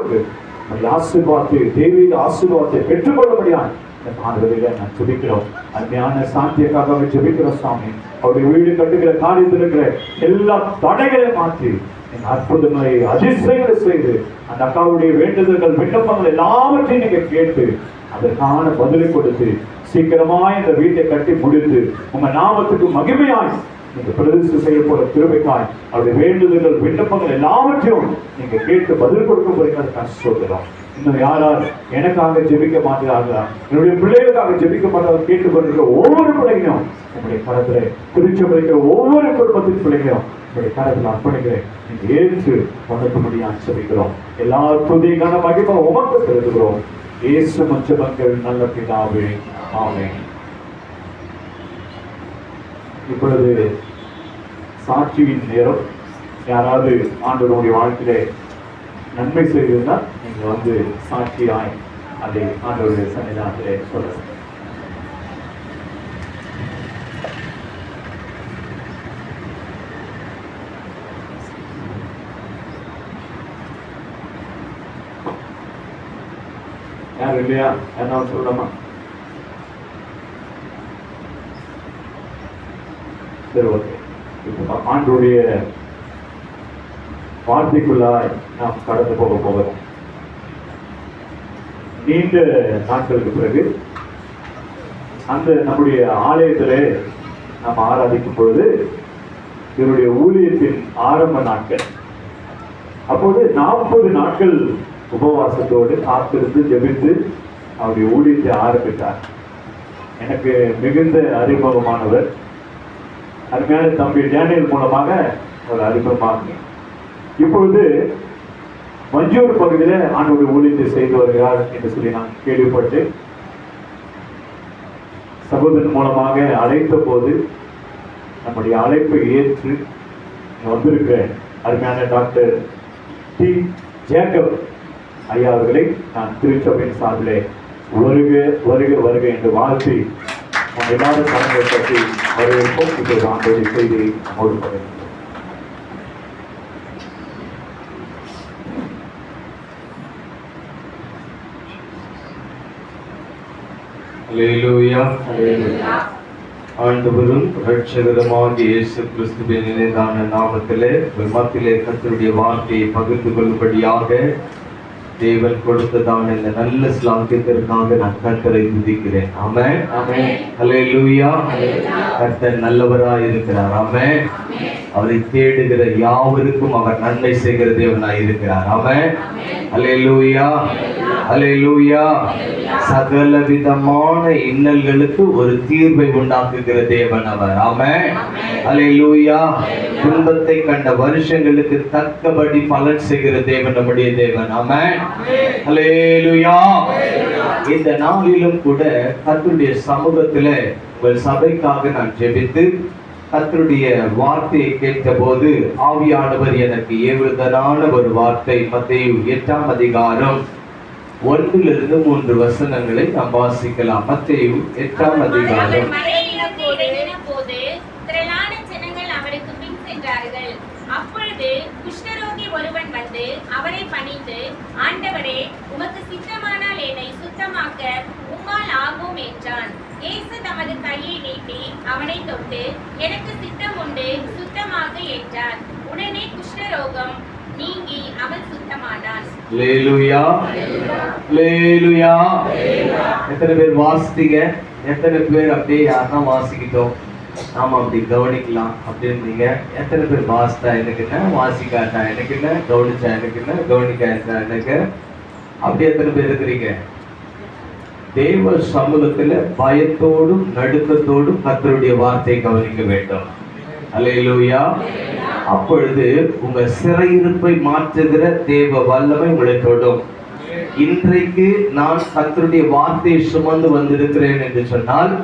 கொண்டு ஆசீர்வாதத்தை, தெய்வீக ஆசீர்வாதத்தை பெற்றுக்கொள்ளும்படியாய் இந்த காலங்களில நான் ஜெபிக்கிறோம். அருமையான சாந்தியக்காக ஜெபிக்கிறோம் சாமி. அவருடைய வீடு கட்டுகிற காரியத்தில் இருக்கிற எல்லா தடைகளையும் மாற்றி அற்புதங்களை, அதிசயங்களை செய்து அந்த அக்காவுடைய வேண்டுதல்கள், விண்ணப்பங்கள் எல்லாவற்றையும் நீங்க கேட்டு அதற்கான பதிலை கொடுத்து சீக்கிரமாய் இந்த வீட்டை கட்டி முடித்து உங்க நாமத்துக்கு மகிமையாய் நீங்க பிரதிஷ்டை செய்யப்போற கிருபைக்காய் அவருடைய வேண்டுதல்கள், விண்ணப்பங்கள் எல்லாவற்றையும் நீங்க கேட்டு பதில் கொடுக்கும் போது சொல்கிறோம். இன்னும் யாரால் எனக்காக ஜெபிக்க மாட்டார்களா, என்னுடைய பிள்ளைகளுக்காக ஜெபிக்க மாட்டார்கள் கேட்டுக்கொண்டிருக்கிற ஒவ்வொரு பிள்ளைகளும் உங்களுடைய கரத்துல குறிச்சு வைக்கிற ஒவ்வொரு குடும்பத்தின் பிள்ளைகளும் உங்களுடைய கரத்தில் அர்ப்பணிக்கிறேன். நீங்க ஏற்று வணங்கும்படியாக ஜெபிக்கிறோம். எல்லா துதிக்கான மகிமை உமக்கு செலுத்துகிறோம். இயேசு மஞ்சள் நல்ல பிதாவே, ஆமென். இப்பொழுது சாட்சியின் நேரம். யாராவது ஆண்டவருடைய வாழ்க்கையிலே நன்மை செய்திருந்தால் நீங்க வந்து சாட்சியாய் அதை ஆண்டவருடைய சன்னிதானத்திலே சொல்லலாம். யாரும் இல்லையா? என்ன சொல்லலாமா? சரி, ஓகே. இப்போ ஆண்டவருடைய வார்த்தைக்குள்ளாய் நாம் கடந்து போகிறோம். நீண்ட நாட்களுக்கு பிறகு அந்த நம்முடைய ஆலயத்திலே நாம் ஆராதிக்கும் பொழுது இவருடைய ஊழியத்தின் ஆரம்ப நாட்கள். அப்போது 40 நாட்கள் உபவாசத்தோடு காத்திருந்து ஜெபித்து அவருடைய ஊழியத்தை ஆரம்பித்தார். எனக்கு மிகுந்த அறிமுகமானவர் அருமையான தம்பி டேனியல் மூலமாக ஒரு அறிமுகமானேன். இப்பொழுது மஞ்சூர் பகுதியில் ஆண்டவருடைய ஊழியத்தை செய்து வருகிறார் என்று சொல்லி நான் கேள்விப்பட்டு சகோதரன் மூலமாக அழைத்த போது நம்முடைய அழைப்பை ஏற்று வந்திருக்கிற அருமையான டாக்டர் டி ஜேக்கப் ஐயா அவர்களை நான் திருச்சபையின் சார்பிலே வருக வருக வருக என்று வாழ்த்தி எல்லாரும் பணங்களை பற்றி வரவேற்போம். இப்போது ஆண்டவருடைய செய்தியை நம்மோடு பகிர்ந்து. அல்லேலூயா. ஆண்டவரும் இரட்சகருமாகிய இயேசு கிறிஸ்துவின் இணையான நாமத்திலே மத்தியிலே கர்த்தருடைய வார்த்தையை பகிர்ந்து கொள்ளும்படியாக தேவன் கொடுத்ததான இந்த நல்ல ஸ்லாக்கியத்திற்காக நான் கர்த்தரை துதிக்கிறேன். ஆமென். அல்லேலூயா. கர்த்தர் நல்லவராய் இருக்கிறார். ஆமென். அவரை தேடுகிற யாவருக்கும் அவர் நன்மை செய்கிற தேவனாய் இருக்கிறார். ஆமென். அல்லேலூயா. அல்லேலூயா. சகல விதமான இன்னல்களுக்கு ஒரு தீர்வை உண்டாக்குகிற தேவன் அவர். ஆமென். அல்லேலூயா. துன்பத்தை கண்ட வருஷங்களுக்கு தக்கபடி பலன் செய்கிற தேவன் நம்முடைய தேவன். ஆமென். அல்லேலூயா. இந்த நாளிலும் கூட கர்த்தருடைய சமூகத்திலே உங்கள் சபைக்காக நான் ஜெபித்து கர்த்தருடைய வார்த்தையை கேட்ட போது ஆவியானவர் எனக்கு ஏவுதலான ஒரு வார்த்தை மத்தேயு 8ஆம் அதிகாரம் 1-3 வசனங்களை நாம் வாசிக்கலாம். மத்தேயு 8ஆம் அதிகாரம். அப்பொழுது குஷ்டரோகி ஒருவன் வந்து அவரை பணிந்து, ஆண்டவரே, உமக்கு சித்தமானால் என்னை சுத்தமாக்க உம்மால் ஆகும் என்றான். இயேசு தமது கையை நீட்டி அவனை தொட்டு, எனக்கு சித்தம் உண்டு, சுத்தமாக என்றார். உடனே குஷ்டரோகம் நீங்கி அவன் சுத்தமானான். அல்லேலூயா. அல்லேலூயா. எத்தனை பேர் வாசித்தீங்க? எத்தனை பேர் அப்படியே யாருன்னா வாசிக்கிட்டோம்? நாம அப்படி கவனிக்கலாம் அப்படின்றீங்க. எத்தனை பேர் வாசித்தா எனக்கு என்ன, வாசிக்காட்டா எனக்கு என்ன, கவனிச்சா எனக்கு என்ன, கவனிக்காட்டா எனக்கு, அப்படி எத்தனை பேர் இருக்கிறீங்க? தேவ சமூகத்துல பயத்தோடும் நடுக்கத்தோடும் கர்த்தருடைய வார்த்தையை கவனிக்க வேண்டும். அல்லேலூயா. அப்பொழுது உங்க சிறையிருப்பை மாற்றுகிற தேவ வல்லமை உங்களை தொடும். இன்றைக்கு நான் கர்த்தருடைய வார்த்தையை சுமந்து வந்திருக்கிறேன் என்று சொன்னால்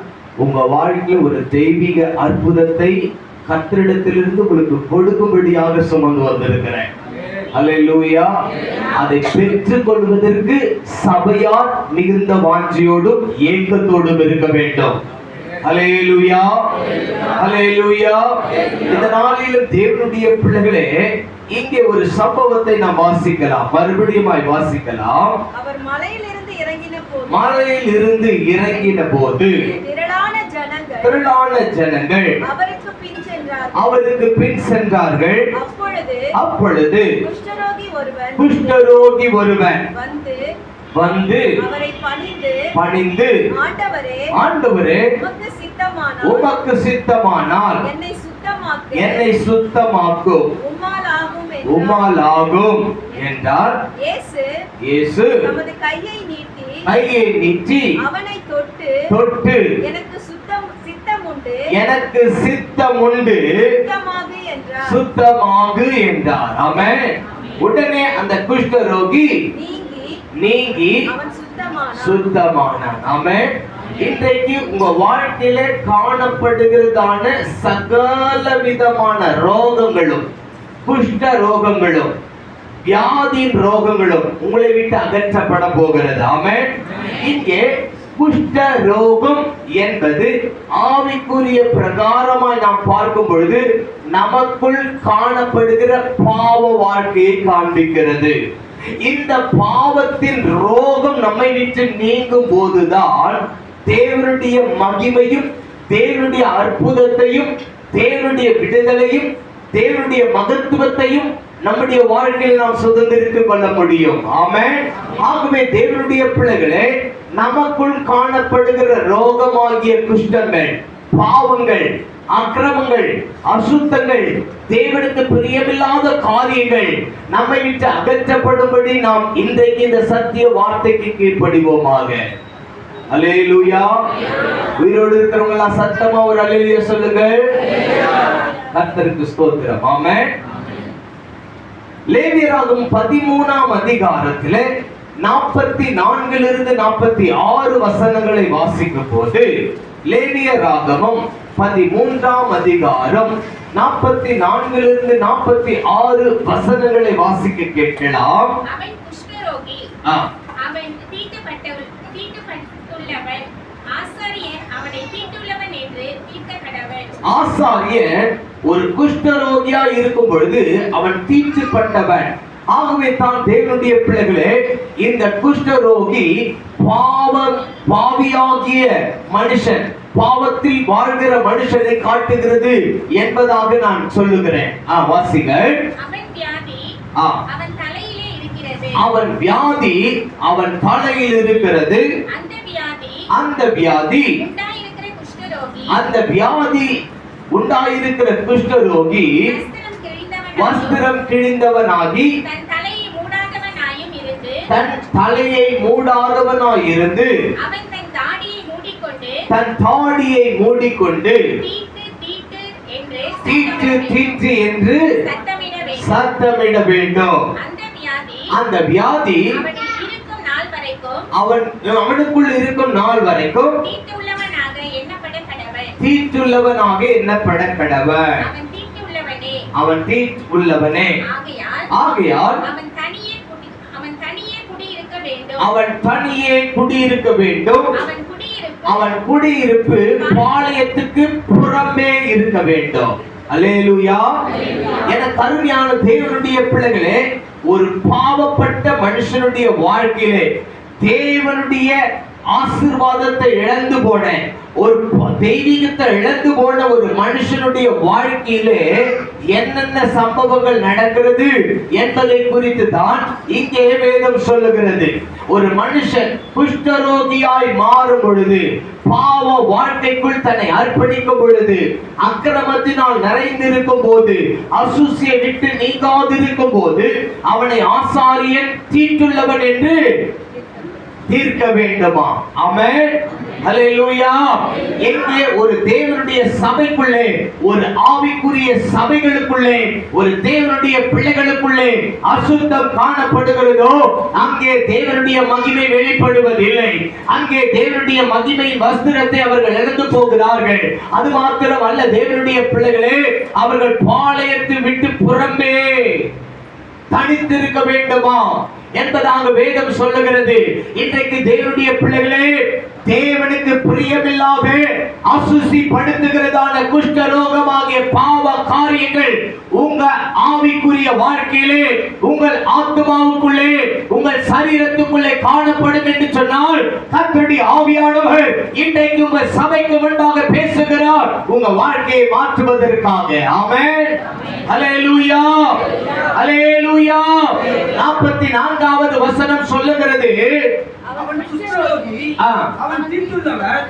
உங்க வாழ்க்கையில் ஒரு தெய்வீக அற்புதத்தை கர்த்தரிடத்திலிருந்து உங்களுக்கு கொடுக்கும்படியாக சுமந்து வந்திருக்கிறேன். அல்லேலூயா. அதை பெற்றுக் கொள்வதற்கு சபையார் மிகுந்த வாஞ்சியோடும் ஏக்கத்தோடும் இருக்க வேண்டும். அல்லேலூயா. அல்லேலூயா. இந்த நாளிலும் தேவனுடைய பிள்ளைகளே, இங்கே ஒரு சம்பவத்தை நாம் வாசிக்கலாம், மறுபடியும் வாசிக்கலாம். அவர் மலையிலிருந்து இறங்கின போது திரளான ஜனங்கள் அவருக்கு பின் சென்றார்கள். அப்பொழுது குஷ்டரோகி ஒருவன் வந்து பணிந்து, ஆண்டவரே உமக்கு சித்தமானால் என்னை சுத்தமாக்கும், உம்மால் ஆகும் என்றார். இயேசு கையை நீட்டி அவனை தொட்டு எனக்கு சித்தமுண்டு சுத்தமாகு என்றார். ஆமென். உடனே அந்த குஷ்டரோகி நீங்கி சுத்தமானான். ஆமென். இன்றைக்கு உங்க வாழ்க்கையில காணப்படுகிறதான சகல விதமான ரோகங்களும், குஷ்ட ரோகங்களும், வியாதியின் ரோகங்களும் உங்களை விட்டு அகற்றப்பட போகிறது. ஆமென். இங்கே குஷ்ட ரோகம் என்பது ஆவிக்குரிய பிரகாரமாய் நாம் பார்க்கும் பொழுது நமக்குள் காணப்படுகிற பாவ வாழ்க்கையை காண்பிக்கிறது. இந்த பாவத்தின் ரோகம் நம்மை விட்டு நீங்கும் போதுதான் தேவனுடைய மகிமையும், தேவனுடைய அற்புதத்தையும், தேவனுடைய விடுதலையும், தேவனுடைய மகத்துவத்தையும் நம்முடைய வாழ்க்கையில் நாம் சுதந்திரித்துக் கொள்ள முடியும். ஆமென். ஆகவே தேவனுடைய பிள்ளைகளே, நமக்குள் காணப்படுகிற ரோகமாகிய குஷ்டங்கள், பாவங்கள், அக்கிரமங்கள், அசுத்தங்கள், தேவனுக்கு பிரியமில்லாத காரியங்கள் நம்மை விட்டு அகற்றப்படும்படி நாம் இன்றைக்கு இந்த சத்திய வார்த்தைக்கு கீழ்ப்படிவோமாக. அல்லேலூயா. உயிரோடு இருக்கிறவங்க எல்லாம் சத்தமா ஒரு அல்லேலூயா சொல்லுங்க. கர்த்தருக்கு ஸ்தோத்திரம். ஆமென். லேவியராகமம் 13ஆம் அதிகாரத்திலே 44 46 வசனங்களை வாசிக்கும் போது, லேவியராகமம் 13ஆம் அதிகாரம் 44 46 வசனங்களை வாசிக்க கேட்கலாம். அவன் குஷ்டரோகி, அவன் தீட்டுப்பட்டுள்ளவன், ஆசாரியன் அவனை தீட்டுள்ளவன் என்று தீர்க்கக்கடவன். ஆசாரியன் ஒரு குஷ்டரோகியா இருக்கும் பொழுது அவன் தீட்டுப்பட்டவன். ஆகவே தான் தேவனுடைய பிள்ளைகளே, இந்த குஷ்டரோகி பாவியாகிய மனுஷன், பாவத்தில் வாழ்கிற மனுஷனை காட்டுகிறது என்பதாக நான் சொல்லுகிறேன். வாசிகள். அவன் வியாதி அவன் தலையிலே இருக்கிறது. அவன் வியாதி அவன் தலையில் இருக்கிறது. அந்த வியாதி உண்டாயிருக்கிற குஷ்டரோகி வஸ்திரம் கிழிந்தவனாகி தன் தலையை மூடாதவனாயிருந்து தன் தாடியை மூடிக்கொண்டு தீட்டு தீட்டு என்று சத்தமிட வேண்டும். அந்த வியாதி அவனுக்குள் இருக்கும் நாள் வரைக்கும் தீட்டுள்ளவனாக எண்ணப்பட கடவன். அவன் தீட்டுள்ளவனே. ஆகையால் அவன் தனியே குடியிருக்க வேண்டும். அவன் குடியிருப்பு பாளையத்துக்கு புறமே இருக்க வேண்டும். அல்லேலூயா. என கருமையான தேவனுடைய பிள்ளைகளே, ஒரு பாவப்பட்ட மனுஷனுடைய வாழ்க்கையிலே தேவனுடைய ஆசீர்வாதத்தை இழந்து போன, ஒரு தெய்வீகத்தை இழந்து போன ஒரு மனுஷனுடைய வாழ்க்கையிலே என்னென்ன சம்பவங்கள் நடக்கிறது என்பதை குறித்து தான் இங்கே வேதம் சொல்லுகிறது. ஒரு மனுஷன் குஷ்டரோகியாய் மாறும் பொழுது, பாவ வாழ்க்கைக்குள் தன்னை அர்ப்பணிக்கும் பொழுது, அக்கிரமத்தினால் நிறைந்திருக்கும் போது, அசுசியை விட்டு நீங்காதிருக்கும் போது, அவனை ஆசாரியன் தீட்டுள்ளவன் என்று தீர்க்க வேண்டுமா? ஆமென். அல்லேலூயா. எங்கே ஒரு தேவனுடைய சபைக்குள்ளே, ஒரு ஆவிக்குரிய சபைகளுக்குள்ளே, ஒரு தேவனுடைய பிள்ளைகளுக்குள்ளே அசுத்தம் காணப்படுகிறதோ அங்கே தேவனுடைய மகிமை வெளிப்படுவதில்லை. அங்கே தேவனுடைய மகிமை வஸ்திரத்தை அவர்கள் இழந்து போகிறார்கள். அது மாத்திரம் அல்ல, தேவனுடைய பிள்ளைகளே, அவர்கள் பாளையத்தை விட்டு புறம்பே தனித்திருக்க வேண்டுமா என்பதாக வேதம் சொல்லுகிறது. இன்றைக்கு தேவனுடைய பிள்ளைகளே, தேவனுக்கு பிரியமில்லாத அசுசிப்படுத்துகிறதான குஷ்டரோகமாகிய பாவ காரியங்கள் உங்க ஆவிக்குரிய வாழ்க்கையிலே, உங்கள் ஆத்மாவுக்குள்ளே, உங்கள் சரீரத்துக்குள்ளே காணப்படும் என்று சொன்னால், கர்த்தருடைய ஆவியானவர் இன்றைக்கு உங்கள் சபைக்கு முன்பாக பேசுகிறார், உங்க வாழ்க்கையை மாற்றுவதற்காக. ஆமென், ஹல்லேலூயா, ஹல்லேலூயா. 44வது வசனம் சொல்லுகிறது, அவன் குஷ்டரோகி, அவன் தீட்டுள்ளவன்,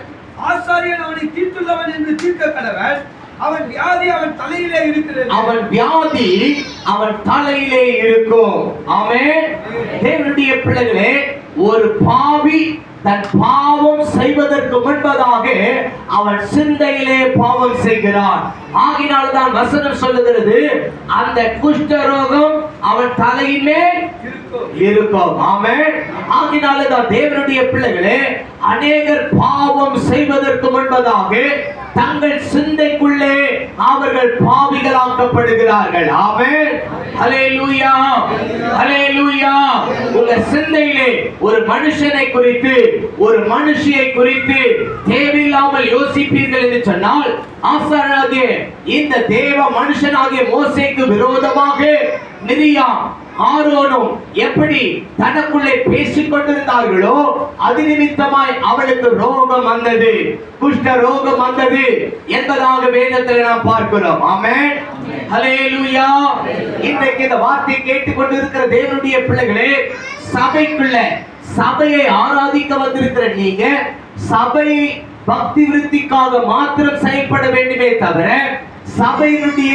ஆசாரியன் அவனை தீட்டுள்ளவன் என்று தீர்க்க கடவன். அவன் வியாதி அவன் தலையிலே இருக்கிறது. அவன் வியாதி அவன் தலையிலே இருக்கும். ஆமென். தேவனுடைய பிள்ளைகளே, ஒரு பாவி தன் பாவம் செய்வதற்கு முன்பதாக அவன் சிந்தையிலே பாவம் செய்கிறான். ஆகினால்தான் வசனம் சொல்லுகிறது, அந்த குஷ்டரோகம் அவன் தலையிலே இருக்கும். ஆமென். ஆகினால்தான் தேவனுடைய பிள்ளைகளே, அநேகர் பாவம் செய்வதற்கு முன்பதாக தங்கள் சிந்தைக்குள்ளே அவர்கள் பாவிகளாக்கப்படுகிறார்கள். ஆமென், ஹல்லேலூயா, ஹல்லேலூயா. உங்க சிந்தையிலே ஒரு மனுஷனை குறித்து, ஒரு மனுஷியை குறித்து தேவையில்லாமல் யோசிப்பீர்கள் என்று சொன்னால், ஆசாரியனாகிய இந்த தேவ மனுஷனாகிய மோசேக்கு விரோதமாக மிரியாம் ஆரோனும் எப்படி தனக்குள்ளே பேசிக் கொண்டிருந்தார்களோ, அது நிமித்தமாய் அவளுக்கு ரோகம் வந்தது, குஷ்ட ரோகம் வந்தது என்பதாக வேதத்தில் நாம் பார்க்கிறோம். ஆமென், ஹல்லேலூயா. இன்றைக்கு இந்த வார்த்தையை கேட்டுக்கொண்டிருக்கிற தேவனுடைய பிள்ளைகளே, சபைக்குள்ள, சபையை ஆராதிக்க வந்திருக்கிற நீங்க சபை பக்தி விருத்திக்காக மாத்திரம் செயல்பட வேண்டுமே தவிர, சபையினுடைய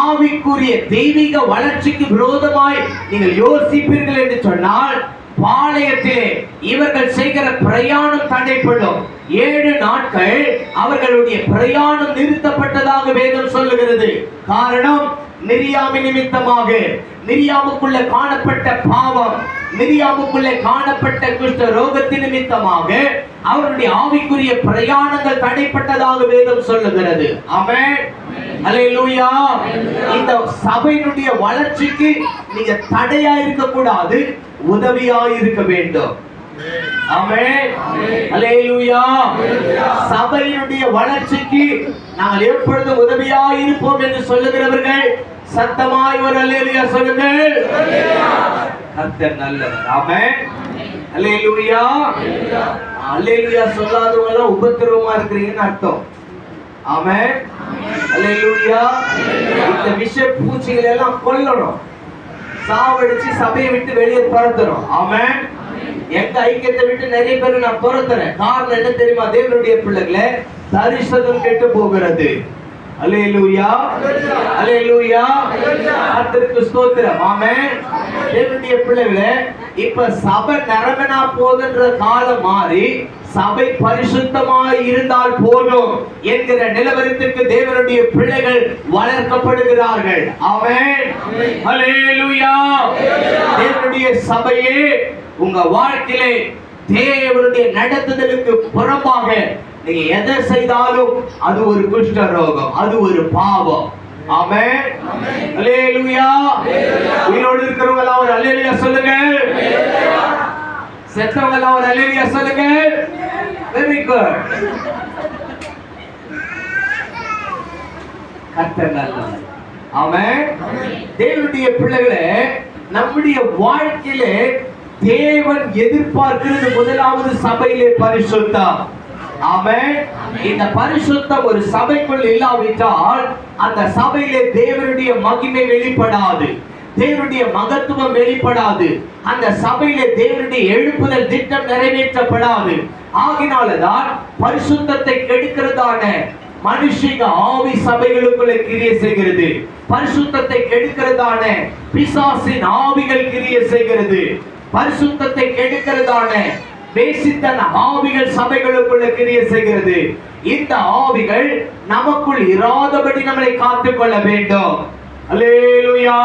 ஆவிக்குரிய தெய்வீக வளர்ச்சிக்கு விரோதமாய் நீங்கள் யோசிப்பீர்கள் என்று சொன்னால், பாளையத்திலே இவர்கள் செய்கிற பிரயாணம் தடைப்படும். 7 நாட்கள் அவர்களுடைய பிரயாணம் நிறுத்தப்பட்டதாக வேதம் சொல்லுகிறது. காரணம், மிரியாமின் நிமித்தமாக, மிரியாமுக்குள்ள காணப்பட்ட பாவம், மிரியாமுக்குள்ளே காணப்பட்ட குஷ்ட ரோகத்தின் நிமித்தமாக அவருடைய ஆவிக்குரிய பிரயாணங்கள் தடைப்பட்டதாக வேதம் சொல்லுகிறது. ஆமென், ஹல்லேலூயா. இந்த சபையினுடைய வளர்ச்சிக்கு நீங்க தடையா இருக்க கூடாது, உதவியா இருக்க வேண்டும். ஆமென், ஹல்லேலூயா. சபையினுடைய வளர்ச்சிக்கு நாங்கள் எப்பொழுதும் உதவியா இருப்போம் என்று சொல்லுகிறவர்கள் சத்தமாய் ஒரு அல்லேலூயா சொல்லுங்கள். கர்த்தர் நல்லவர். ஆமென், அல்லேலூயா. அல்லேலூயா சொல்லாதவங்க எல்லாம் உபத்திரவமா இருக்கிறீங்கன்னு அர்த்தம். ஆமென், அல்லேலூயா. இந்த விஷ பூச்சிகளை எல்லாம் கொல்லணும், சாவடிச்சு சபையை விட்டு வெளியே துரத்தணும். ஆமென். எங்க ஐக்கியத்தை விட்டு நிறைய பேர் நான் துரத்துறேன். காரணம் என்ன தெரியுமா? தேவனுடைய பிள்ளைகளே, தரிசனம் கெட்டு போகிறது. அல்லேலூயா, அல்லேலூயா. கர்த்தருக்கு ஸ்தோத்திரம். ஆமென். தேவனுடைய பிள்ளைகளே, இப்ப சபை நரம்பனா போதுன்ற காலம் மாறி சபை பரிசுத்தமாய் இருந்தால் போதும் என்கிற நிலவரத்திற்கு தேவனுடைய பிள்ளைகள் வளர்க்கப்படுகிறார்கள். ஆமென், அல்லேலூயா. தேவனுடைய சபையே, உங்க வாழ்க்கையிலே தேவனுடைய நடத்துதலுக்கு புறம்பாக நீங்க எதை செய்தாலும் அது ஒரு குஷ்ட ரோகம், அது ஒரு பாவம். ஆமென், அல்லேலூயா. உயிரோடு இருக்கிறவங்க எல்லாம் ஒரு அல்லேலூயா சொல்லுங்க. செத்தவங்க எல்லாம் ஒரு அல்லேலூயா சொல்லுங்க. Very good. கர்த்தர் நல்லவர். ஆமென். தேவனுடைய பிள்ளைகளே, நம்முடைய வாழ்க்கையிலே தேவன் எதிர்பார்க்கிறது முதலாவது சபையிலே பரிசுத்தம். ஆமென். இந்த பரிசுத்தம் ஒரு சபைக்குள் இல்லாவிட்டால் அந்த சபையிலே தேவனுடைய மகிமை வெளிப்படாது, தேவனுடைய மகத்துவம் வெளிப்படாது, அந்த சபையிலே தேவனுடைய எழுப்புதல் திட்டம் நிறைவேற்றப்படாது. ஆகினால்தான் பரிசுத்தத்தை கெடுக்கிறதான மனுஷிக ஆவி சபைகளுக்குள்ளே கிரியை செய்கிறது. பரிசுத்தத்தை கெடுக்கிறதான பிசாசின் ஆவிகள் கிரியை செய்கிறது. பரிசுத்தத்தை கெடுக்கிறதான வேசித்தன ஆவிகள் சபைகளுக்குள்ள கிரியை செய்கிறது. இந்த ஆவிகள் நமக்குள் இராதபடி நம்மளை காத்துக் கொள்ள வேண்டும். அல்லேலூயா.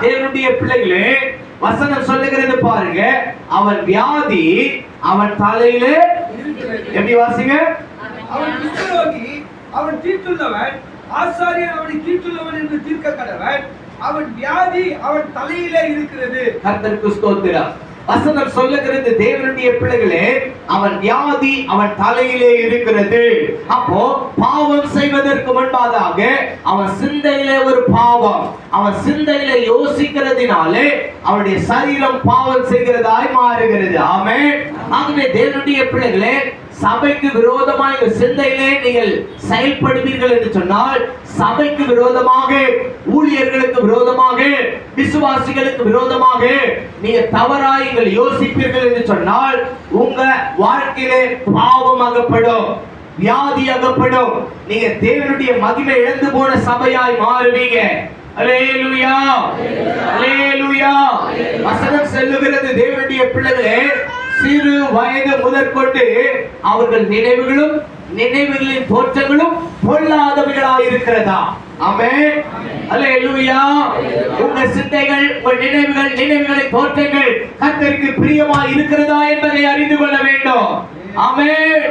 தேவனுடைய பிள்ளைகளே, வசனம் சொல்லுகிறது பாருங்க, அவன் வியாதி அவன் தலையிலே, எப்படி வாசிங்க? அவன் குஷ்டரோகி, அவன் தீட்டுள்ளவன், ஆசாரியன் அவனை தீட்டுள்ளவன் என்று தீர்க்க கடவன். அவன் வியாதி அவன் தலையிலே இருக்கிறது. கர்த்தருக்கு ஸ்தோத்திரம். வசனம் சொல்லுகிறது தேவனுடைய பிள்ளைகளே, அவன் வியாதி அவன் தலையிலே இருக்கிறது. அப்போ பாவம் செய்வதற்கு முன்பாக அவன் சிந்தையிலே ஒரு பாவம், அவன் சிந்தையிலே யோசிக்கிறதுனாலே அவனுடைய சரீரம் பாவம் செய்கிறதாய் மாறுகிறது. ஆமென். ஆகவே தேவனுடைய பிள்ளைகளே, சபைக்கு விரோதமாக இந்த சிந்தையிலே நீங்கள் செயல்படுவீர்கள் என்று சொன்னால், சபைக்கு விரோதமாக, ஊழியர்களுக்கு விரோதமாக, விசுவாசிகளுக்கு விரோதமாக நீங்க தவறாய் நீங்கள் யோசிப்பீர்கள் என்று சொன்னால், உங்க வாழ்க்கையிலே பாவம் அகப்படும், வியாதி அகப்படும். நீங்க தேவனுடைய மகிமை இழந்து போன சபையாய் மாறுவீங்க. அல்லேலூயா, அல்லேலூயா. வசனம் சொல்லுகிறது தேவனுடைய பிள்ளைகளே, சிறு வயது முதற்கொண்டு அவர்கள் நினைவுகளின் தோற்றங்களும் பொல்லாதவைகளாய் இருக்கிறதா? ஆமென். அல்லேலூயா. உங்க சிந்தைகள், உங்கள் நினைவுகளின் தோற்றங்கள் கர்த்தருக்கு பிரியமாய் இருக்கிறதா என்பதை அறிந்து கொள்ள வேண்டும். ஆமென்.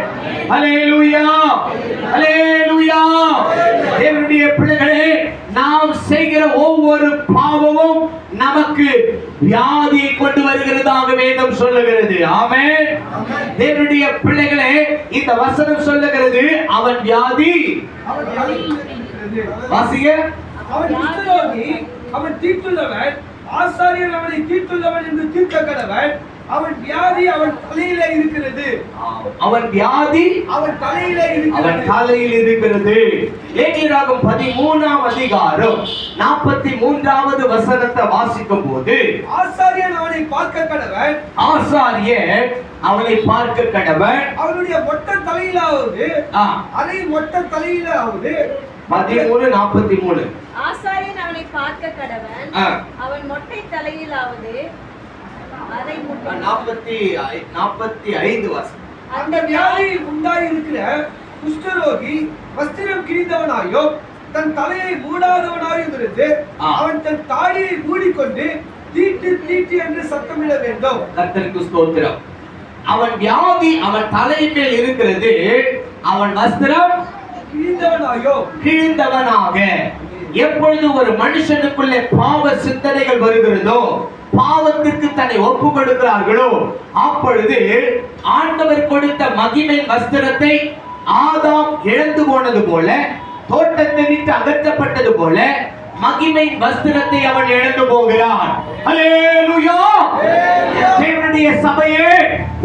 அல்லேலூயா, அல்லேலூயா. தேவனுடைய பிள்ளைகளே, நாம் செய்கிற ஒவ்வொரு பாவமும் நமக்கு வியாதியை கொண்டு வருகிறதாக வேதம் சொல்லுகிறது. ஆமென். தேவனுடைய பிள்ளைகளே, இந்த வசனம் சொல்லுகிறது அவன் வியாதி அவன் தலையில் இருக்கிறது. வாசிங்க. அவன் குஷ்டரோகி, அவன் தீட்டுள்ளவன், ஆசாரியர் அவனை தீட்டுள்ளவன் என்று தீர்க்க கடவன். அவன் வியாதி அவன் தலையிலே இருக்கிறது. அவன் வியாதி அவன் தலையிலே அவன் இருக்கிறது. தலையில் இருக்கிறது. லேவியராகமம் 13ஆம் அதிகாரம் 43வது வசனத்தை வாசிக்கும் போது, ஆசாரியன் அவனை பார்க்க கடவன். ஆசாரியர் அவனை பார்க்க கடவன். அவனுடைய மொட்டை தலையிலாவது அரை மொட்டை தலையிலாவது 13:43. ஆசாரியன் அவனை பார்க்க கடவன், அவன் மொட்டை தலையிலாவது அதை முட்டை 45 வசனம். அந்த வியாதி உண்டாயிருக்கிற குஷ்டரோகி வஸ்திரம் கிழிந்தவனாயோ தன் தலையை மூடாதவனாயும் இருந்து அவன் தன் தாடியை மூடிக்கொண்டு தீட்டு தீட்டு என்று சத்தமிட வேண்டும். கர்த்தருக்கு ஸ்தோத்திரம். அவன் வியாதி அவன் தலையின் மேல் இருக்கிறது, அவன் வஸ்திரம் கிழிந்தவனாக. எப்பொழுது ஒரு மனுஷனுக்குள்ளே பாவ சிந்தனைகள் வருகிறதோ, பாவத்திற்கு தன்னை ஒப்பு கொடுக்கிறார்களோ, அப்பொழுது ஆண்டவர் கொடுத்த மகிமை வஸ்திரத்தை ஆதாம் இழந்து போனது போல, தோட்டத்தை விட்டு அகற்றப்பட்டது போல மகிமை வஸ்திரத்தை அவன் இழந்து போகிறான். அல்லேலூயா. தேவனுடைய சபையே,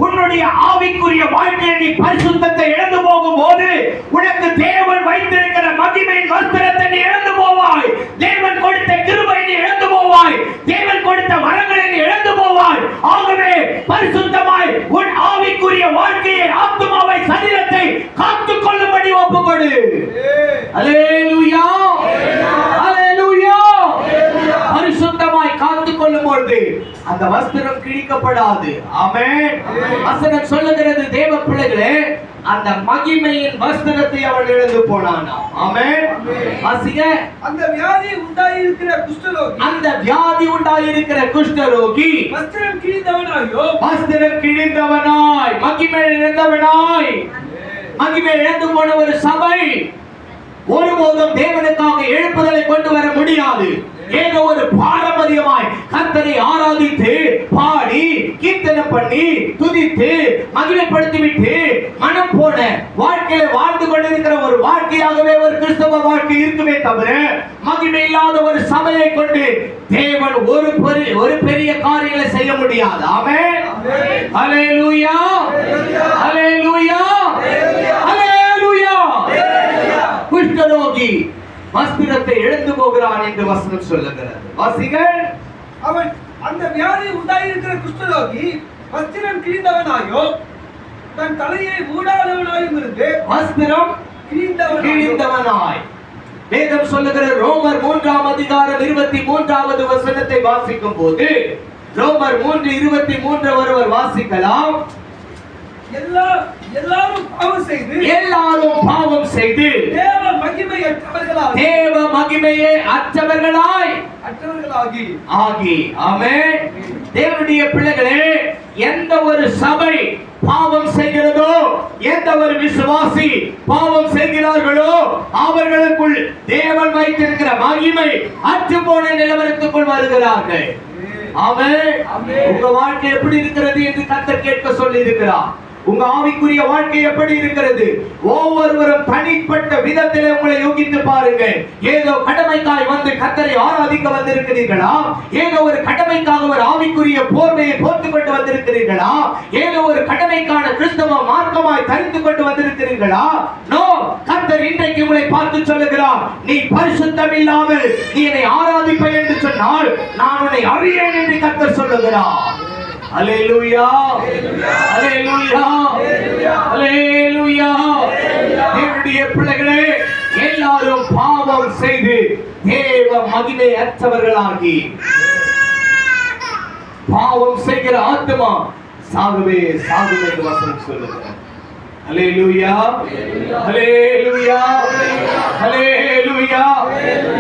உன்னுடைய ஆவிக்குரிய வாழ்க்கையில் நீ பரிசுத்தத்தை இழந்து போகும்போது உனக்கு தேவன் வைத்திருக்கிற மகிமையின் வஸ்திரத்தை நீ இழந்து போவாய். தேவன் கொடுத்த கிருபையை நீ இழந்து போவாய். தேவன் கொடுத்த வரங்களை நீ இழந்து போவாய். ஆகவே பரிசுத்தமாய் உன் ஆவிக்குரிய வாழ்க்கையை, ஆத்துமாவை, சரீரத்தை காத்துக் கொள்ளும்படி ஒப்புக்கொடு. அல்லேலூயா, அல்லேலூயா. பரிசுத்தமாய் காத்துக் கொள்ளும் பொழுது அந்த வஸ்திரம் கிழிக்கப்படாது. ஆமென். வசனம் சொல்லுகிறது தேவ பிள்ளைகளே, அந்த மகிமையின் வஸ்திரத்தை அவன் இழந்து போனானா. ஆமென். வாசிங்க. அந்த வியாதி உண்டாயிருக்கிற குஷ்டரோகி, அந்த வியாதி உண்டாயிருக்கிற குஷ்டரோகி வஸ்திரம் கிழிந்தவனாயோ, வஸ்திரம் கிழிந்தவனாய், மகிமை இழந்தவனாய். மகிமை இழந்து போன ஒரு சபை ஒருபோதும் தேவனுக்காக எழுப்புதலை கொண்டு வர முடியாது. ஏதோ ஒரு பாரம்பரியமாய் கர்த்தரை ஆராதித்து, பாடி, கீர்த்தனை பண்ணி, துதித்து, மகிமைப்படுத்தி விட்டு மனம் போன வாழ்க்கையில வாழ்ந்து கொண்டிருக்கிற ஒரு வாழ்க்கையாகவே ஒரு கிறிஸ்தவ வாழ்க்கை இருக்குமே தவிர, மகிமை இல்லாத ஒரு சபையை கொண்டு தேவன் ஒரு பெரிய காரியங்களை செய்ய முடியாது. ஆமென். அல்லேலூயா, அல்லேலூயா, அல்லேலூயா. குஷ்டரோகி வஸ்திரத்தை இழந்து போகிறான் என்று வசனம் சொல்லுகிறது. வாசிங்கள். அவன் அந்த வியாதி உண்டாயிருக்கிற குஷ்டரோகி வஸ்திரம் கிழிந்தவனாயோ தன் தலையை மூடாதவனாயும் இருந்து, வஸ்திரம் கிழிந்தவனாய். வேதம் சொல்லுகிற ரோமர் 3ஆம் அதிகாரம் 23வது வசனத்தை வாசிக்கும் போது, ரோமர் 3:23 ஒருவர் வாசிக்கலாம். எல்லாரும் பாவம் செய்து தேவ மகிமையை அற்றவர்களாய் ஆகி. ஆமென். தேவனுடைய பிள்ளைகளே, எந்த ஒரு சபை பாவம் செய்கிறதோ, எந்த ஒரு விசுவாசி பாவம் செய்கிறார்களோ, அவர்களுக்குள் தேவன் வைத்திருக்கிற மகிமை அற்று போன நிலவரத்துக்குள் வருகிறார்கள். ஆமென். உங்க வாழ்க்கை எப்படி இருக்கிறது என்று கர்த்தர் கேட்க சொல்லி இருக்கிறார். உங்க ஆவிக்குரிய வாழ்க்கை எப்படி இருக்கிறது? ஒவ்வொருவரும் தனிப்பட்ட விதத்திலே உங்களை யோகித்து பாருங்க. ஏதோ கடமைக்காய் வந்து கர்த்தரை ஆராதிக்க வந்திருக்கிறீர்களா? ஏதோ ஒரு கடமைக்காக ஒரு ஆவிக்குரிய போர்வையை போர்த்துக் கொண்டு வந்திருக்கிறீர்களா? ஏதோ ஒரு கடமைக்கான கிறிஸ்தவ மார்க்கமாய் தரித்து கொண்டு வந்திருக்கிறீர்களா? நோ. கர்த்தர் இன்றைக்கு உங்களை பார்த்து சொல்லுகிறார், நீ பரிசுத்தம் இல்லாமல் நீ என்னை ஆராதிப்பாய் என்று சொன்னால் நான் உன்னை அறியேன் என்று கர்த்தர் சொல்லுகிறார். அல்லேலூயா, அல்லேலூயா, அல்லேலூயா. தேவனுடைய பிள்ளைகளே, எல்லாரும் பாவம் செய்து தேவ மகிமை அற்றவர்களாகி பாவம் செய்கிற ஆத்மா சாகவே சாகும் என்று வசனம் சொல்லுகிறது. அல்லேலூயா, அல்லேலூயா, அல்லேலூயா.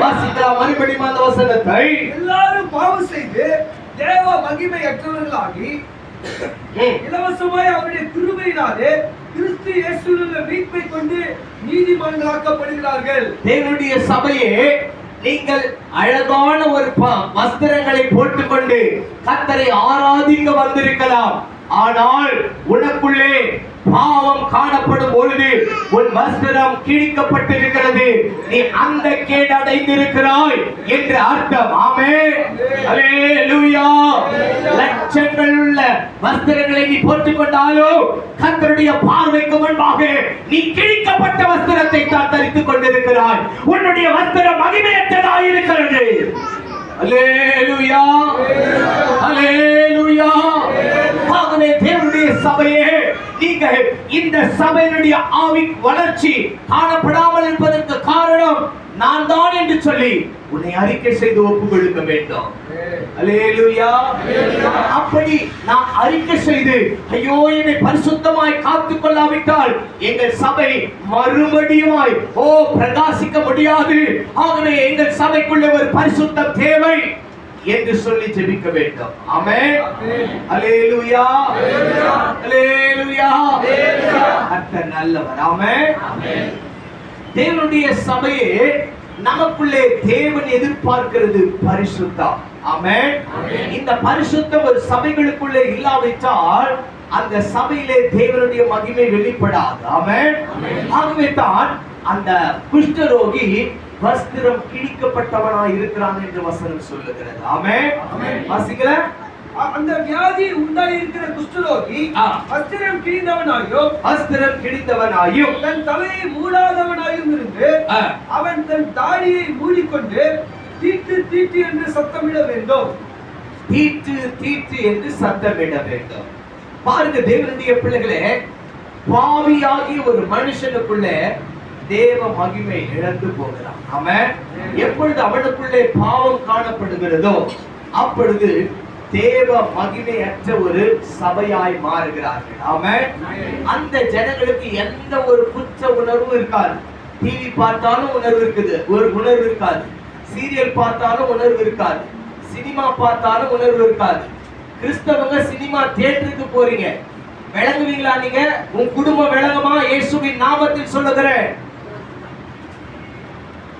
வாசிக்கலாம் மறுபடியும் அந்த வசனத்தை. எல்லாரும் பாவம் செய்து தேவ மகிமை அற்றவர்களாகி இலவசமாய் அவருடைய கிருபையினாலே கிறிஸ்து இயேசுவிலுள்ள மீட்பை கொண்டு நீதிமான்களாக்கப்படுகிறார்கள். தேவனுடைய சபையே, நீங்கள் அழகான ஒரு வஸ்திரங்களை போட்டுக்கொண்டு கர்த்தரை ஆராதிக்க வந்திருக்கலாம். ஆனால் உனக்குள்ளே பாவம் காணப்படும் பொழுது உன் வஸ்திரம் கிழிக்கப்பட்டிருக்கிறது. நீ அந்த கேடு அடைந்திருக்கிறாய் என்று அர்த்தம். ஆமென், அல்லேலூயா. லட்சங்கள் உள்ள வஸ்திரங்களை நீ போட்டுக் கொண்டாலும் கர்த்தருடைய பார்வைக்கு முன்பாக நீ கிழிக்கப்பட்ட வஸ்திரத்தை தான் தரித்துக் கொண்டிருக்கிறாய். உன்னுடைய வஸ்திரம் மகிமையற்றதாய் இருக்கிறது. அல்லேலூயா, அல்லேலூயா. ஆகவே தேவனுடைய சபையே, நீங்கள் இந்த சபையினுடைய ஆவி வளர்ச்சி காணப்படாமல் இருப்பதற்கு காரணம் நான் தான் என்று சொல்லி உன்னை அறிக்கை செய்து ஒப்புக் கொடுக்க வேண்டும். அல்லேலூயா. அப்படி நான் அறிக்கை செய்து ஐயோ என்னை பரிசுத்தமாய் காத்துக் கொள்ளாவிட்டால் எங்கள் சபை மறுபடியுமாய் பிரகாசிக்க முடியாது. ஆகவே எங்கள் சபைக்குள்ளே ஒரு பரிசுத்தம் தேவை என்று சொல்லி ஜெபிக்க வேண்டும். ஆமென், அல்லேலூயா, அல்லேலூயா. கர்த்தர் நல்லவர். ஆமென். தேவனுடைய சபையே, நமக்குள்ளே தேவன் எதிர்பார்க்கிறது பரிசுத்தம். ஆமென். இந்த பரிசுத்தம் ஒரு சபைகளுக்குள்ளே இல்லாவிட்டால் அந்த சபையிலே தேவனுடைய மகிமை வெளிப்படாது. ஆமென். ஆகவே தான் அந்த குஷ்டரோகி வஸ்திரம் கிழிக்கப்பட்டவனாய் இருக்கிறான் என்று வசனம் சொல்லுகிறது. ஆமென். வாசிக்கல. அந்த வியாதி உண்டாயிருக்கிற குஷ்டரோகி வஸ்திரம் கிழிந்தவனாயும் தன் தலையை மூடாதவனாயும் இருந்து அவன் தன் தாடியை மூடிக்கொண்டு தீட்டு தீட்டு என்று சத்தமிட வேண்டும். தீட்டு தீட்டு என்று சத்தமிட வேண்டும். பாருங்க தேவனுடைய பிள்ளைகளே, பாவியாகி ஒரு மனுஷனுக்குள்ள தேவ மகிமை இழந்து போகிறான். ஆமென். எப்பொழுது அவனுக்குள்ளே பாவம் காணப்படுகிறதோ அப்பொழுது தேவ மகிமையற்ற ஒரு சபையாய் மாறுகிறார்கள். ஆமென். அந்த ஜனங்களுக்கு எந்த ஒரு குற்ற உணர்வும் இருக்காது. டிவி பார்த்தாலும் உணர்வு இருக்குது, ஒரு உணர்வு இருக்காது. சீரியல் பார்த்தாலும் உணர்வு இருக்காது. சினிமா பார்த்தாலும் உணர்வு இருக்காது. கிறிஸ்தவங்க சினிமா தியேட்டருக்கு போறீங்க, விளங்குவீங்களா? நீங்க உன் குடும்பம் விளங்குமா? இயேசுவின் நாமத்தில் சொல்லுகிறேன்.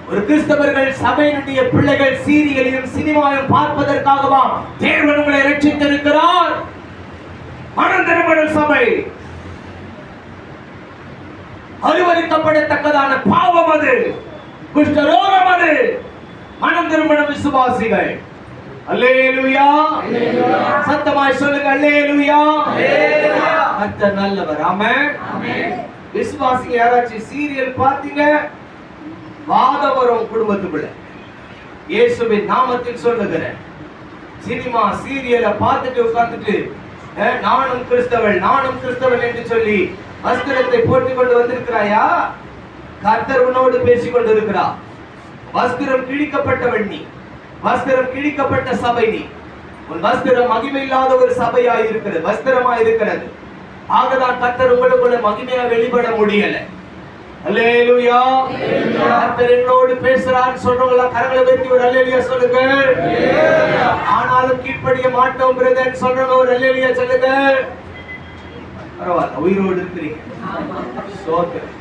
ஒரு கிறிஸ்தவர்கள் சபையினுடைய பிள்ளைகள் சீரியலையும் சினிமாவையும் பார்ப்பதற்காகவா தேவன் உங்களை ரட்சித்திருக்கிறார்? மனம் திரும்பும் சபை அருவருக்கப்படத்தக்கதான பாவம் அது, குஷ்டரோகம் அது. மனம் திரும்பும் விசுவாசிகள். அல்லேலூயா. சத்தமாய் சொல்லுங்க, அல்லேலூயா. கர்த்தர் நல்லவர். ஆமென். விசுவாசிங்க யாராச்சும் சீரியல் பார்த்தீங்க, வாதம் வரும் குடும்பத்துக்குள்ள. இயேசுவின் நாமத்தில் சொல்லுகிறேன், சினிமா சீரியலை பார்த்துட்டு உட்கார்ந்துட்டு நானும் கிறிஸ்தவன் நானும் கிறிஸ்தவன் என்று சொல்லி வஸ்திரத்தை போட்டுக் கொண்டு வந்திருக்கிறாயா? கர்த்தர் உன்னோடு பேசிக் கொண்டிருக்கிறார். வஸ்திரம் கிழிக்கப்பட்டவன் நீ, வஸ்திரம் கிழிக்கப்பட்ட சபை நீ. உன் வஸ்திரம் மகிமை இல்லாத ஒரு சபையாய் இருக்கிறது, வஸ்திரமா இருக்கிறது. ஆகதான் கர்த்தர் உங்களுக்குள்ள மகிமையா வெளிப்பட முடியல. அல்லேலூயா. கர்த்தர் என்னோடு பேசுறார் சொல்றவங்க கரங்களை உயர்த்தி ஒரு அல்லேலூயா சொல்லுங்க. ஆனாலும் கீழ்ப்படிய மாட்டோம் பிரதர் சொல்றவங்க ஒரு அல்லேலூயா சொல்லுங்க. பரவாயில்ல, உயிரோடு இருக்கிறீங்க. ஸ்தோத்திரம்.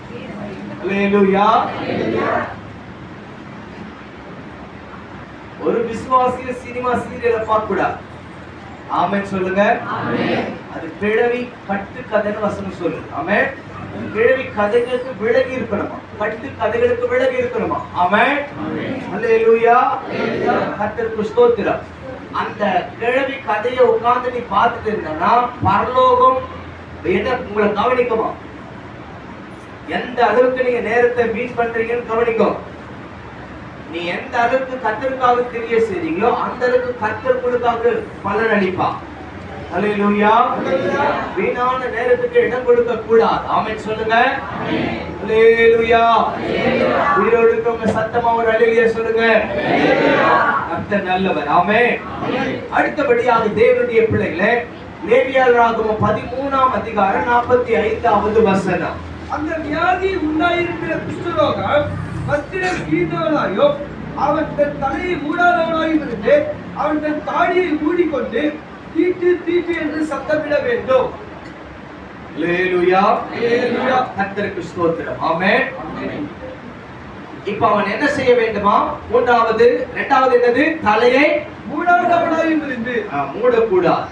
அல்லேலூயா. ஒரு விசுவாசிய சினிமா சீரியலை பார்க்க கூடாது. ஆமென் சொல்லுங்க. அது கிழவி கட்டு கதைன்னு வசனம் சொல்லுது. ஆமென். கிழவி கதைகளுக்கு விலகி இருக்கணுமா, கட்டு கதைகளுக்கு விலகி இருக்கணுமா. ஆமென். அல்லேலூயா. கர்த்தருக்கு ஸ்தோத்திரம். அந்த கிழவி கதையை உட்கார்ந்து நீ பார்த்துட்டு இருந்தனா பரலோகம் என்ன உங்களை கவனிக்குமா? எந்த அளவுக்கு நீங்க நேரத்தை வீண் பண்றீங்கன்னு கவனிக்கும். நீ எந்த அளவுக்கு கர்த்தருக்காக கிரியை செய்றீங்களோ அந்த அளவுக்கு கர்த்தர் உங்களுக்காக பலன் அளிப்பா. அல்லேலூயா. வீணான நேரத்துக்கு இடம் கொடுக்க கூடாது. ஆமென் சொல்லுங்க. அல்லேலூயா. உயிரோடு இருக்கவங்க சத்தமா ஒரு அல்லேலூயா சொல்லுங்க. கர்த்தர் நல்லவர். ஆமென். அடுத்தபடியாக தேவனுடைய பிள்ளைகளே, லேவியராகமம் 13ஆம் அதிகாரம் 45வது வசனம். அந்த வியாதி உண்டாயிருக்கிற குஷ்டரோகம் வஸ்திரம் கிழிந்தவனாயோ அவன் தன் தலையை மூடாதவனாயும் இருந்து அவன் தன் தாடியை மூடிக்கொண்டு தீட்டு தீட்டு என்று சத்தமிட வேண்டும். அல்லேலூயா. அல்லேலூயா. கர்த்தருக்கு ஸ்தோத்திரம். ஆமென். இப்ப அவன் என்ன செய்ய வேண்டுமா? மூன்றாவது, இரண்டாவது என்னது? தலையை மூடாதவனாயும் இருந்து மூடக்கூடாது.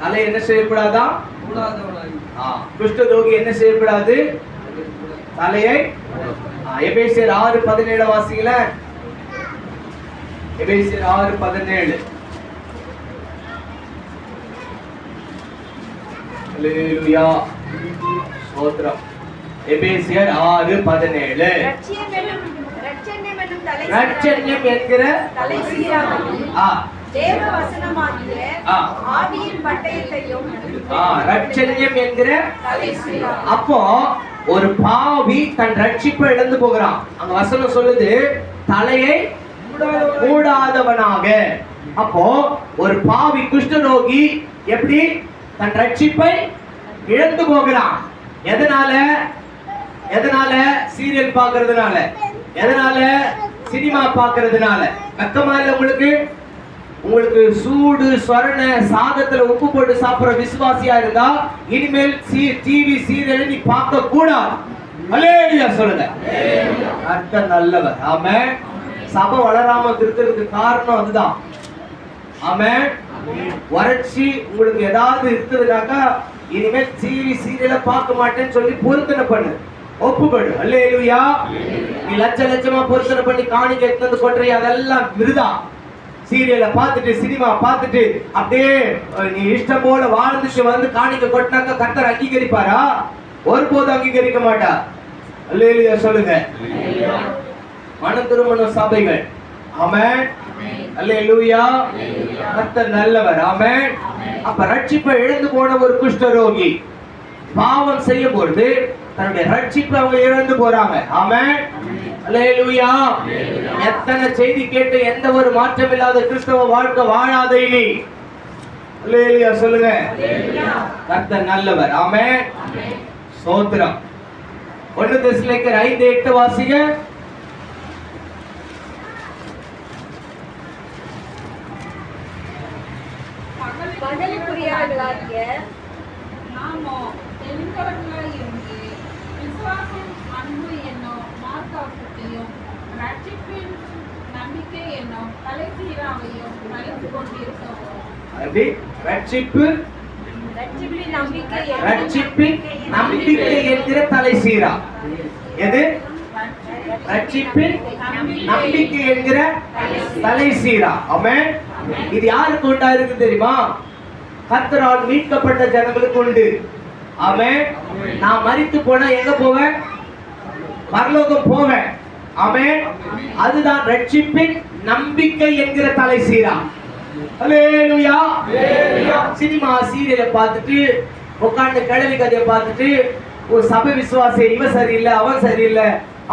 தலை என்ன செய்யக்கூடாதா? மூடாதவனாயும். குஷ்டரோகி என்ன செய்யக்கூடாது? தலையை. எபேசியர் 6:17 வாசிங்கள. எபேசியர் 6:17. அல்லேலூயா. ஸ்தோத்திரம். எபேசியர் 6:17. ரட்சண்யம் என்கிற தேவ வசனமாகிய ஆவியின் பட்டயத்தையும் ரட்சண்யம் என்கிற. அப்போ ஒரு பாவி தன் ரட்சிப்பை இழந்து போகிறான். அங்க வசனம் சொல்லுது தலையை மூடாதவனாக. அப்போ ஒரு பாவி குஷ்டரோகி எப்படி தன் ரட்சிப்பை இழந்து போகிறான்? எதனால? எதனால? சீரியல் பார்க்கிறதுனால. எதனால? சினிமா பார்க்கிறதுனால. வெக்கமா இல்ல உங்களுக்கு? உங்களுக்கு சூடு சொரண சாதத்துல உப்பு போட்டு சாப்பிடுற விசுவாசியா இருந்தா இனிமேல் டிவி சீரியல் நீ பார்க்க கூடாது. அல்லேலூயா சொல்லுங்க. கர்த்தர் நல்லவர். ஆமென். சபை வளராம இருக்கிறதுக்கு காரணம் அதுதான். ஆமென். வறட்சி உங்களுக்கு ஏதாவது இருக்குதுனாக்கா இனிமேல் டிவி சீரியலை பார்க்க மாட்டேன்னு சொல்லி பொருத்தனை பண்ணு, ஒப்புக்கொடு. அல்லேலூயா. நீ லட்சமா பொருத்தனை பண்ணி காணிக்கை எடுத்து கொட்டுறிய அதெல்லாம் விருதா. சீரியலை பார்த்துட்டு சினிமா பார்த்துட்டு அப்படியே நீ இஷ்டம் போல வாழ்ந்துட்டு வந்து காணிக்கை கொட்டினாக்க கர்த்தர் அங்கீகரிப்பாரா? ஒருபோதும் அங்கீகரிக்க மாட்டா. அல்லேலூயா சொல்லுங்க. மன திருமண சபைகள். ஆமென். அல்லேலூயா. கர்த்தர் நல்லவர். ஆமென். அப்ப ரட்சிப்பை இழந்து போன ஒரு குஷ்டரோகி பாவம் செய்யும் பொழுது தன்னுடைய ரட்சிப்பை அவங்க இழந்து போறாங்க. ஆமென். அல்லேலூயா. எத்தனை செய்தி கேட்டு எந்த ஒரு மாற்றம் இல்லாத கிறிஸ்தவ வாழ்க்கை வாழாத இனி. அல்லேலூயா சொல்லுங்க. கர்த்தர் நல்லவர். ஆமென். ஸ்தோத்திரம். 1 தெசலோனிக்கர் 5:8 வாசிங்க. பகலுக்குரியவர்களாகிய நாமோ தெரிந்தவர்களாய் இருந்து விசுவாசம், அன்பு என்னும் மார்க்கத்தையும் ரட்சிப்பின் நம்பிக்கை என்னும் தலைசீராவையும் மறைத்து கொண்டிருக்கிறோம். ரட்சிப்பின் நம்பிக்கை என்கிற தலைசீரா. எது? ரட்சிப்பின் நம்பிக்கை என்கிற தலைசீரா. ஆமென். இது யாருக்கு உண்டா இருக்கு தெரியுமா? கர்த்தரால் மீட்கப்பட்ட ஜனங்களுக்கு உண்டு. ஆமென். நான் மரித்து போனா எங்க போவேன்? பரலோகம் போவேன். ஆமென். அதுதான் ரட்சிப்பின் நம்பிக்கை என்கிற தலைசீரா. அல்லேலூயா. சினிமா சீரியலை பார்த்துட்டு உட்கார்ந்து கிழவி கதையை பார்த்துட்டு ஒரு சபை விசுவாசி இவன் சரியில்லை, அவன் சரியில்லை,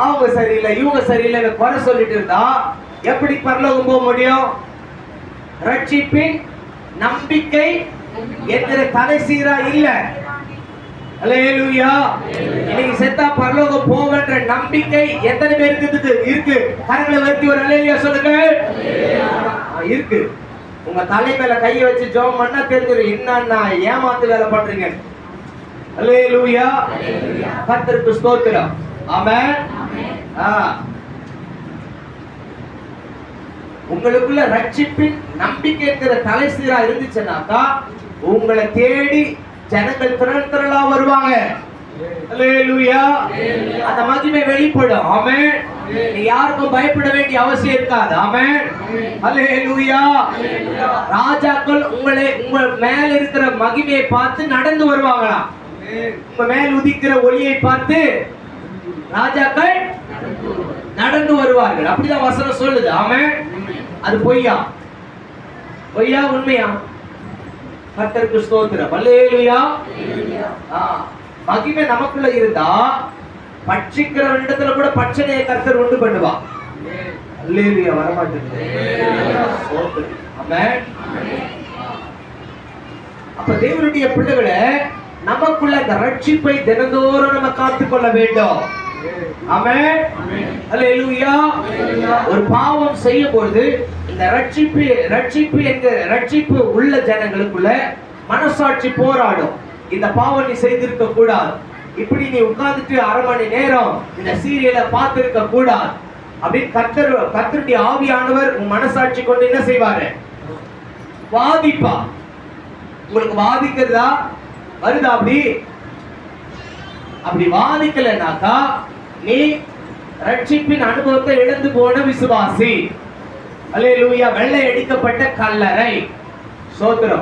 அவங்க சரியில்லை, இவங்க சரியில்லை குறை சொல்லிட்டு இருந்தா எப்படி பரலோகம் போக முடியும்? ரட்சிப்பின் நம்பிக்கை என்கிற தலைசீரா இல்ல. அல்லேலூயா. இன்னைக்கு செத்தா பரலோகம் போவன்ற நம்பிக்கை எத்தனை பேருக்கு இருக்கு? கரங்களை உயர்த்தி ஒரு அல்லேலூயா சொல்லுங்க. இருக்கு. உங்க தலை மேல கையை வச்சு ஜெபம் பண்ணா தெரிஞ்சிடும் என்னன்னா ஏமாத்து வேலை பண்றீங்க. அல்லேலூயா. கர்த்தருக்கு ஸ்தோத்திரம். ஆமென். உங்களுக்குள்ள ரட்சிப்பின் நம்பிக்கைங்கிற தலைசீரா இருந்துச்சுன்னாக்கா உங்களை தேடி ஜனங்கள் திரளா வருவாங்க. அல்லேலூயா. அந்த மகிமை வெளிப்படும். ஆமென். நீ யாருக்கும் பயப்பட வேண்டிய அவசியம் இருக்காது. ஆமென். அல்லேலூயா. ராஜாக்கள் உங்க மேல இருக்கிற மகிமையை பார்த்து நடந்து வருவாங்களாம். உங்க மேல் உதிக்கிற ஒளியை பார்த்து ராஜாக்கள் நடந்து வருவார்கள். அப்படிதான் வசனம் சொல்லுது. ஆமென். அது பொய்யா? பொய்யா உண்மையா? கர்த்தருக்கு ஸ்தோத்திரம். அல்லேலூயா. மகிமை நமக்குள்ள இருந்தா பட்சிக்கிறவனிடத்துல கூட பட்சணையை கர்த்தர் உண்டு பண்ணுவா. அல்லேலூயா. வரமாட்டேங்குது. ஆமென். அப்ப தேவனுடைய பிள்ளைகளை நமக்குள்ள இந்த ரட்சிப்பை தினந்தோறும் நம்ம காத்துக்கொள்ள வேண்டும். ஆமென். அல்லேலூயா. ஒரு பாவம் செய்யும் பொழுது இந்த ரட்சிப்பு உள்ள ஜனங்களுக்குள்ள மனசாட்சி போராடும். இந்த பாவம் நீ செய்திருக்க கூடாது, இப்படி நீ உட்கார்ந்துட்டு 1/2 மணி நேரம் இந்த சீரியலை பார்த்திருக்க கூடாது அப்படின்னு கர்த்தருடைய ஆவியானவர் உன் மனசாட்சி கொண்டு என்ன செய்வாரு? வாதிப்பா. உங்களுக்கு வாதிக்கிறதா வருதா? அப்படி வாதிக்கலனாக்கா நீ ரட்சிப்பின் அனுபவத்தை இழந்து போன விசுவாசி. அல்லேலூயா. வெள்ளை அடிக்கப்பட்ட கல்லறை. சோத்திரம்.